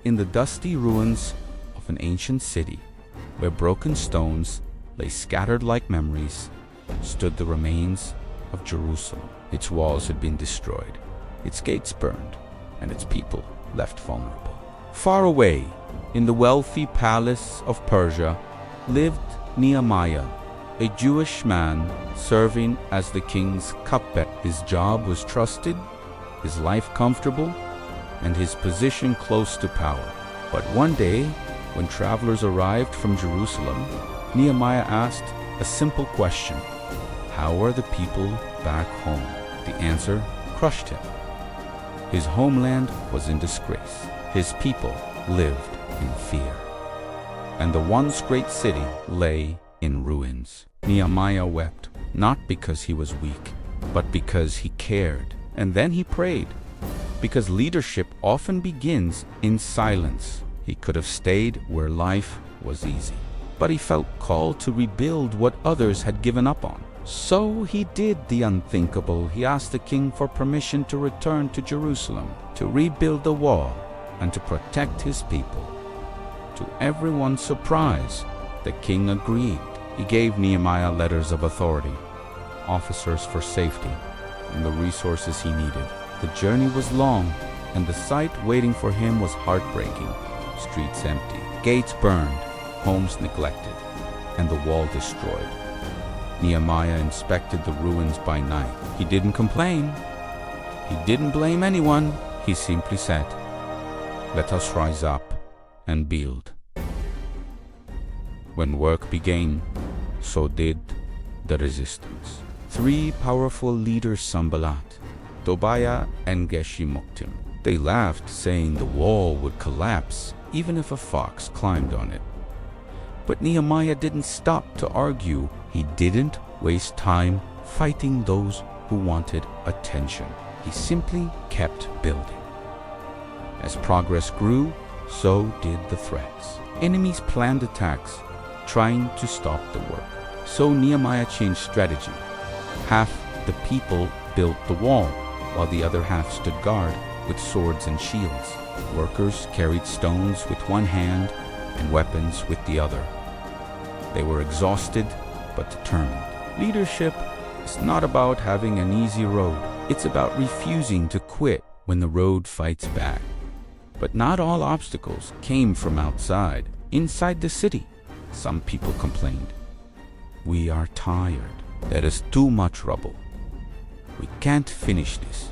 In the dusty ruins of an ancient city, where broken stones lay scattered like memories, stood the remains of Jerusalem. Its walls had been destroyed, its gates burned, and its people left vulnerable. Far away, in the wealthy palace of Persia, lived Nehemiah, a Jewish man serving as the king's cupbearer. His job was trusted, his life comfortable, and his position close to power. But one day, when travelers arrived from Jerusalem, Nehemiah asked a simple question: how are the people back home? The answer crushed him. His homeland was in disgrace. His people lived in fear. And the once great city lay in ruins. Nehemiah wept, not because he was weak, but because he cared. And then he prayed, because leadership often begins in silence. He could have stayed where life was easy, but he felt called to rebuild what others had given up on. So he did the unthinkable. He asked the king for permission to return to Jerusalem, to rebuild the wall, and to protect his people. To everyone's surprise, the king agreed. He gave Nehemiah letters of authority, officers for safety, and the resources he needed. The journey was long, and the sight waiting for him was heartbreaking. Streets empty, gates burned, homes neglected, and the wall destroyed. Nehemiah inspected the ruins by night. He didn't complain. He didn't blame anyone. He simply said, "Let us rise up and build." When work began, so did the resistance. Three powerful leaders, Sanballat, Tobiah, and Geshem-Moktim. They laughed, saying the wall would collapse even if a fox climbed on it. But Nehemiah didn't stop to argue. He didn't waste time fighting those who wanted attention. He simply kept building. As progress grew, so did the threats. Enemies planned attacks, trying to stop the work. So Nehemiah changed strategy. Half the people built the wall, while the other half stood guard with swords and shields. Workers carried stones with one hand and weapons with the other. They were exhausted but determined. Leadership is not about having an easy road. It's about refusing to quit when the road fights back. But not all obstacles came from outside. Inside the city, some people complained. "We are tired. There is too much rubble. We can't finish this."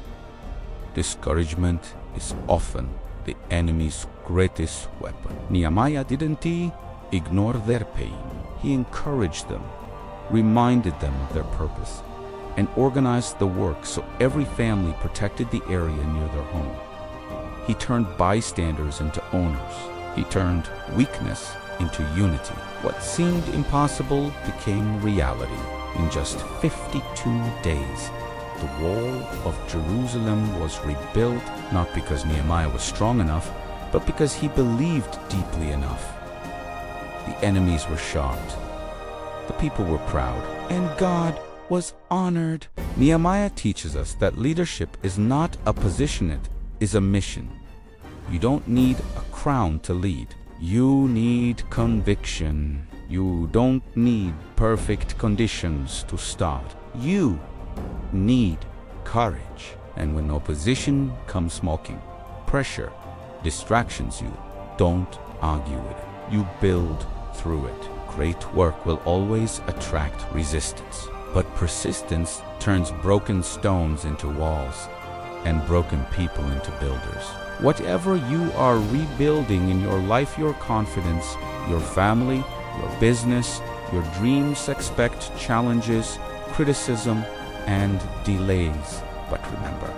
Discouragement is often the enemy's greatest weapon. Nehemiah didn't ignore their pain. He encouraged them, reminded them of their purpose, and organized the work so every family protected the area near their home. He turned bystanders into owners. He turned weakness into unity. What seemed impossible became reality. In just 52 days, the wall of Jerusalem was rebuilt, not because Nehemiah was strong enough, but because he believed deeply enough. The enemies were shocked. The people were proud, and God was honored. Nehemiah teaches us that leadership is not a position, it is a mission. You don't need a crown to lead. You need conviction. You don't need perfect conditions to start. You need courage. And when opposition comes smoking, pressure, distractions you, don't argue with it. You build through it. Great work will always attract resistance, but persistence turns broken stones into walls and broken people into builders. Whatever you are rebuilding in your life, your confidence, your family, your business, your dreams expect challenges, criticism, and delays. But remember,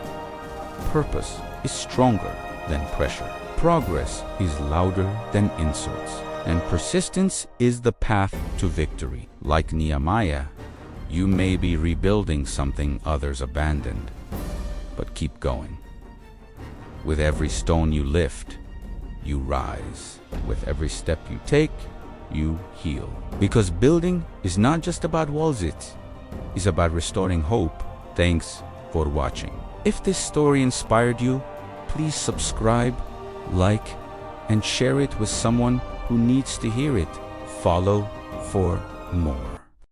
purpose is stronger than pressure. Progress is louder than insults. And persistence is the path to victory. Like Nehemiah, you may be rebuilding something others abandoned, but keep going. With every stone you lift, you rise. With every step you take, you heal. Because building is not just about walls, it's about restoring hope. Thanks for watching. If this story inspired you, please subscribe, like, and share it with someone who needs to hear it. Follow for more.